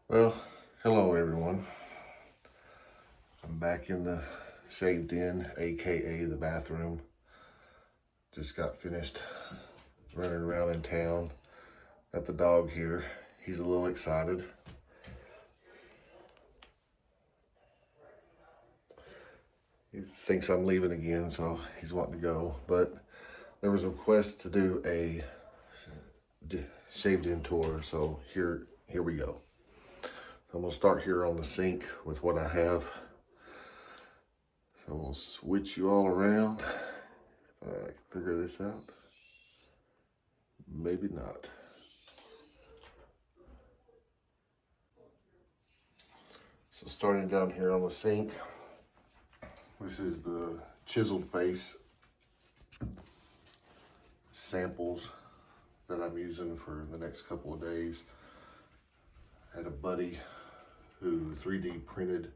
Well, hello everyone. I'm back in the shaved in, aka the bathroom. Just got finished running around in town. Got the dog here. He's a little excited. He thinks I'm leaving again, so he's wanting to go. But there was a request to do a shaved in tour, so here we go. So I'm gonna start here on the sink with what I have. So I'm gonna switch you all around. If I can figure this out. Maybe not. So starting down here on the sink, this is the chiseled face samples that I'm using for the next couple of days. I had a buddy who 3D printed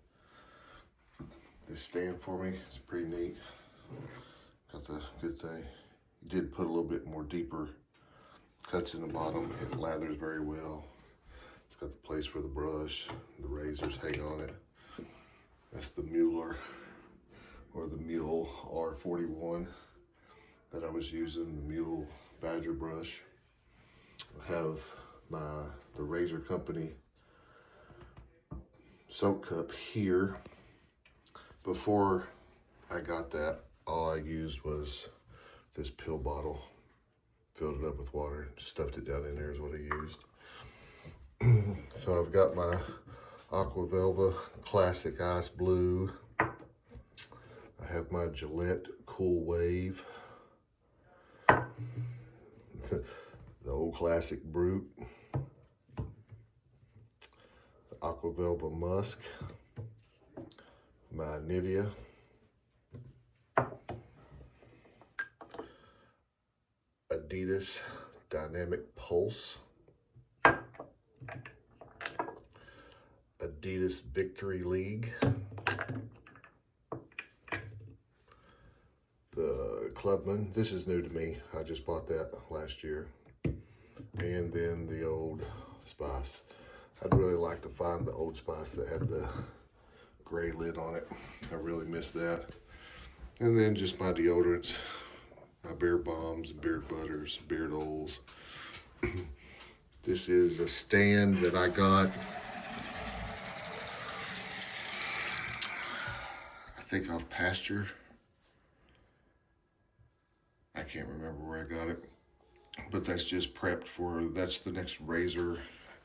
this stand for me. It's pretty neat. Got the good thing. He did put a little bit more deeper cuts in the bottom. It lathers very well. It's got the place for the brush. The razors hang on it. That's the Mueller or the Mule R41 that I was using, the Mule Badger brush. I have the Razor Company soap cup here. Before I got that, all I used was this pill bottle. Filled it up with water, stuffed it down in there is what I used. So I've got my Aqua Velva Classic Ice Blue. I have my Gillette Cool Wave. The old classic Brute. The Aqua Velva Musk. My Nivea. Adidas Dynamic Pulse. Adidas Victory League. The Clubman. This is new to me. I just bought that last year. And then the Old Spice. I'd really like to find the Old Spice that had the gray lid on it. I really miss that. And then just my deodorants, my beard bombs, beard butters, beard oils. This is a stand that I got, I think off Pasture. I can't remember where I got it, but that's just prepped for, that's the next razor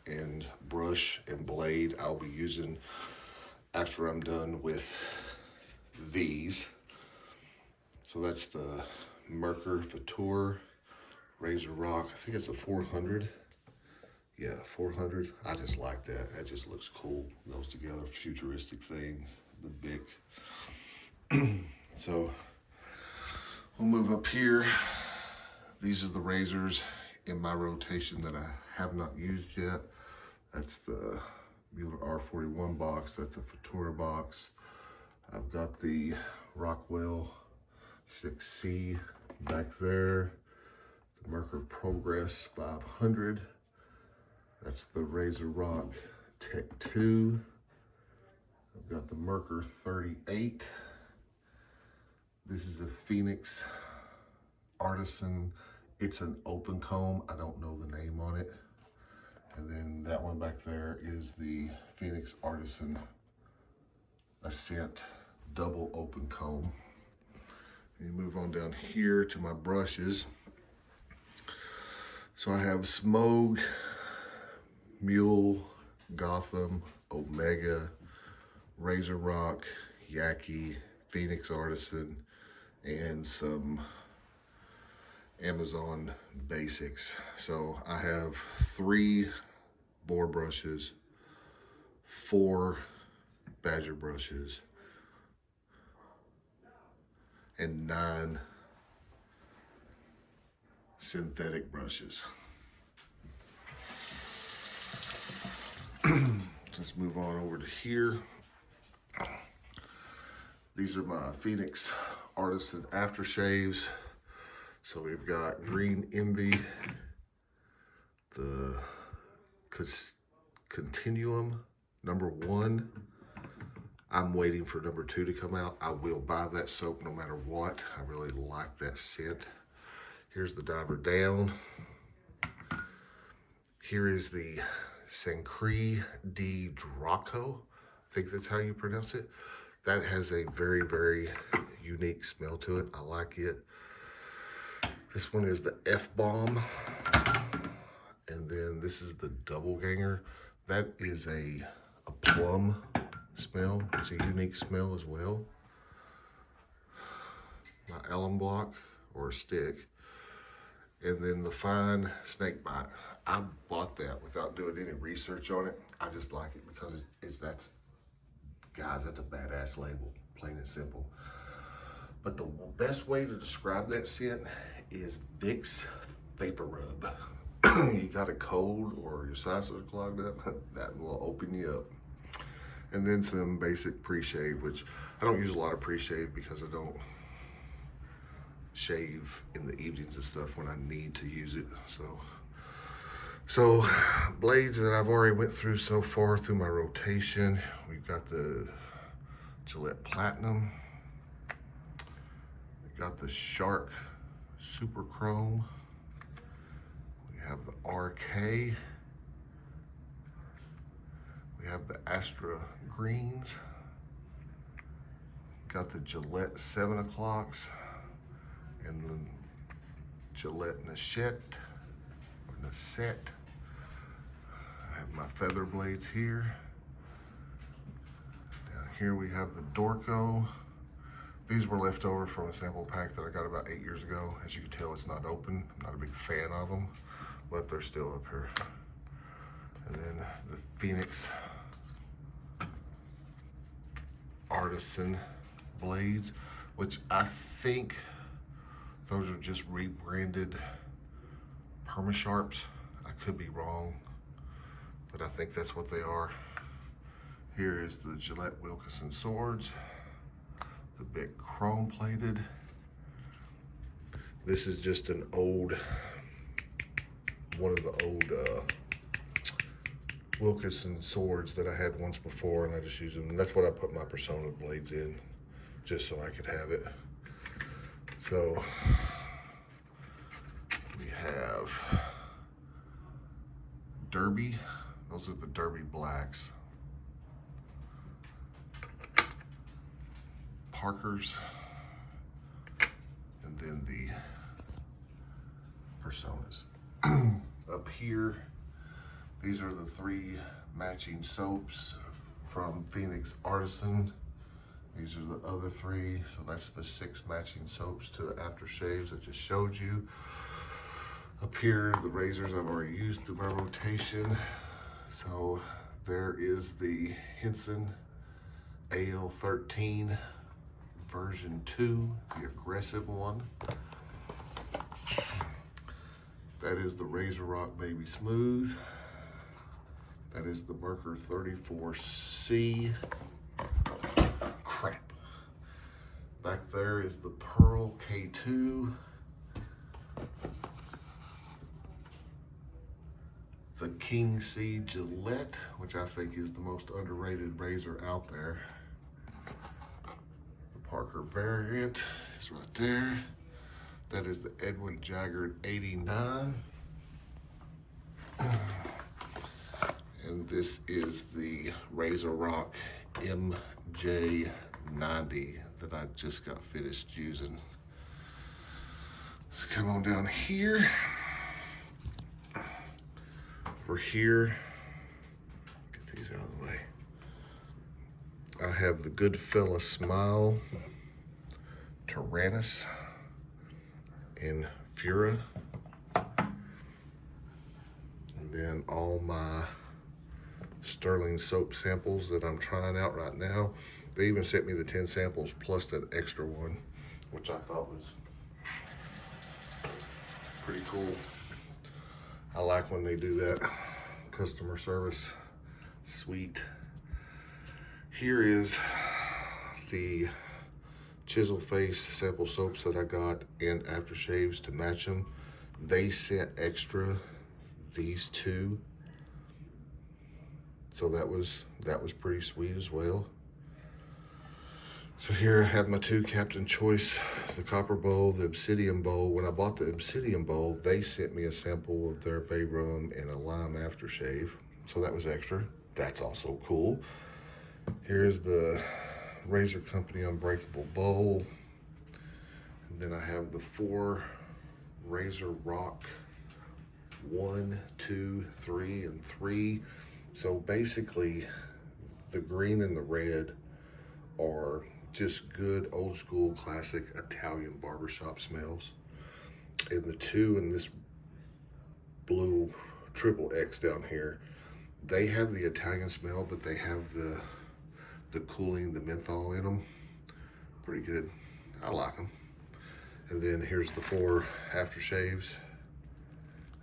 and brush and blade I'll be using after I'm done with these. So that's the Merkur Vatour Razor Rock. I think it's a 400. Yeah, 400. I just like that. That just looks cool. Goes together, futuristic things. The Bic. So we'll move up here. These are the razors in my rotation that I have not used yet. That's the Mueller R41 box. That's a Futura box. I've got the Rockwell 6C back there. The Merkur Progress 500. That's the Razor Rock Tech 2. I've got the Merkur 38. This is a Phoenix Artisan. It's an open comb. I don't know the name on it. And then that one back there is the Phoenix Artisan Ascent double open comb. And you move on down here to my brushes. So I have Smog, Mule, Gotham, Omega, Razor Rock, Yaki, Phoenix Artisan, and some Amazon basics. So I have 3 boar brushes, 4 badger brushes, and 9 synthetic brushes. Let's move on over to here. These are my Phoenix Artisan aftershaves. So we've got Green Envy, the Continuum #1. I'm waiting for #2 to come out. I will buy that soap no matter what. I really like that scent. Here's the Diver Down. Here is the Sancre di Draco. I think that's how you pronounce it. That has a very, very unique smell to it. I like it. This one is the F-Bomb. And then this is the Double Ganger. That is a plum smell. It's a unique smell as well. My alum block or a stick. And then the Fine Snake Bite. I bought that without doing any research on it. I just like it because guys, that's a badass label, plain and simple. But the best way to describe that scent is Vicks Vapor Rub. You got a cold or your sinuses are clogged up, that will open you up. And then some basic pre-shave, which I don't use a lot of pre-shave because I don't shave in the evenings and stuff when I need to use it. So blades that I've already went through so far through my rotation. We've got the Gillette Platinum. We got the Shark Super Chrome. We have the RK. We have the Astra Greens. Got the Gillette 7 o'clocks and the Gillette Nacette. I have my feather blades here. Down here we have the Dorco. These were left over from a sample pack that I got about 8 years ago. As you can tell, it's not open. I'm not a big fan of them, but they're still up here. And then the Phoenix Artisan blades, which I think those are just rebranded Perma-Sharps. I could be wrong, but I think that's what they are. Here is the Gillette Wilkinson swords, the big chrome plated. This is just an old, one of the old Wilkinson swords that I had once before, and I just use them. And that's what I put my Persona blades in, just so I could have it. So we have Derby. Those are the Derby Blacks. Parkers. And then the Personas. Up here, these are the 3 matching soaps from Phoenix Artisan. These are the other 3, so that's the 6 matching soaps to the aftershaves I just showed you. Up here, the razors I've already used through my rotation. So there is the Henson AL13 version 2, the aggressive one. That is the Razor Rock Baby Smooth. That is the Merkur 34C. Crap. Back there is the Pearl K2. The King C Gillette, which I think is the most underrated razor out there. The Parker variant is right there. That is the Edwin Jaggard 89. And this is the Razor Rock MJ90 that I just got finished using. So come on down here. Over here, get these out of the way. I have the Goodfella Smile, Tyrannus, and Fura. And then all my Sterling soap samples that I'm trying out right now. They even sent me the 10 samples plus that extra one, which I thought was pretty cool. I like when they do that. Customer service, sweet. Here is the Chisel Face sample soaps that I got and aftershaves to match them. They sent extra these 2. So that was pretty sweet as well. So here I have my two Captain Choice, the copper bowl, the obsidian bowl. When I bought the obsidian bowl, they sent me a sample of their bay rum and a lime aftershave. So that was extra. That's also cool. Here's the Razor Company Unbreakable Bowl. And then I have the 4 Razor Rock 1, 2, 3, and 3. So basically, the green and the red are just good old school classic Italian barbershop smells. And the 2 and this blue triple X down here, they have the Italian smell, but they have the cooling, the menthol in them. Pretty good. I like them. And then here's the 4 aftershaves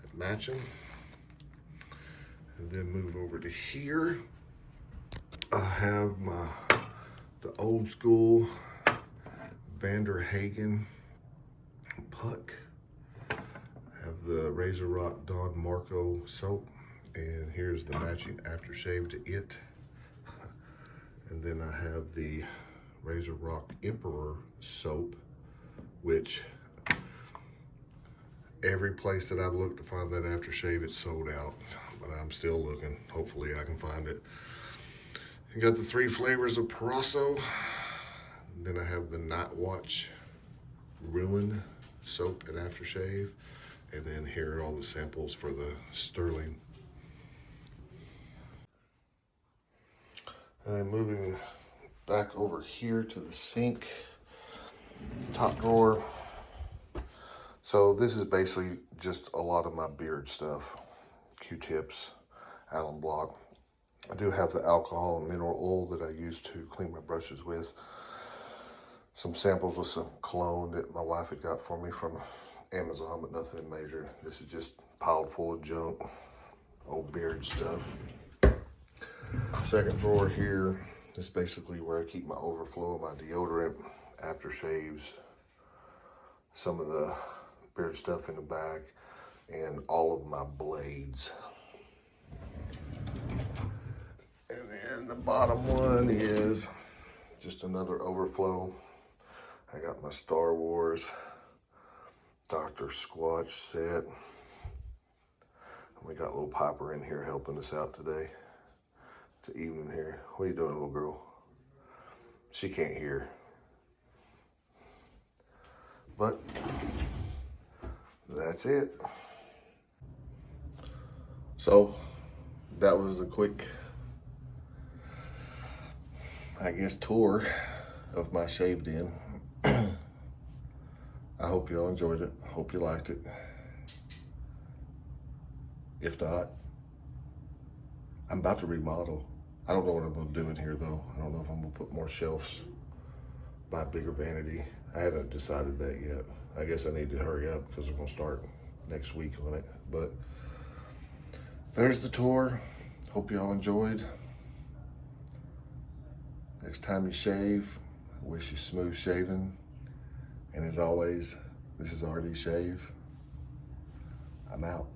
that match them. And then move over to here. I have the old school Vander Hagen puck. I have the Razor Rock Don Marco soap. And here's the matching aftershave to it. And then I have the Razor Rock Emperor soap, which every place that I've looked to find that aftershave, it's sold out. But I'm still looking. Hopefully I can find it. I got the 3 flavors of Prosso. Then I have the Night Watch Ruin soap and aftershave. And then here are all the samples for the Sterling. And moving back over here to the sink, top drawer. So this is basically just a lot of my beard stuff. Q-tips, Allen Block. I do have the alcohol and mineral oil that I use to clean my brushes with. Some samples of some cologne that my wife had got for me from Amazon, but nothing major. This is just piled full of junk, old beard stuff. Second drawer here is basically where I keep my overflow of my deodorant, aftershaves, some of the beard stuff in the back, and all of my blades. And then the bottom one is just another overflow. I got my Star Wars Dr. Squatch set. We got little Piper in here helping us out today. It's the evening here. What are you doing, little girl? She can't hear. But that's it. So that was a quick, I guess, tour of my shaved in. I hope you all enjoyed it. I hope you liked it. If not, I'm about to remodel. I don't know what I'm gonna do in here though. I don't know if I'm gonna put more shelves, buy a bigger vanity. I haven't decided that yet. I guess I need to hurry up because we're gonna start next week on it. But there's the tour. Hope you all enjoyed. Next time you shave, I wish you smooth shaving. And as always, this is RD Shave. I'm out.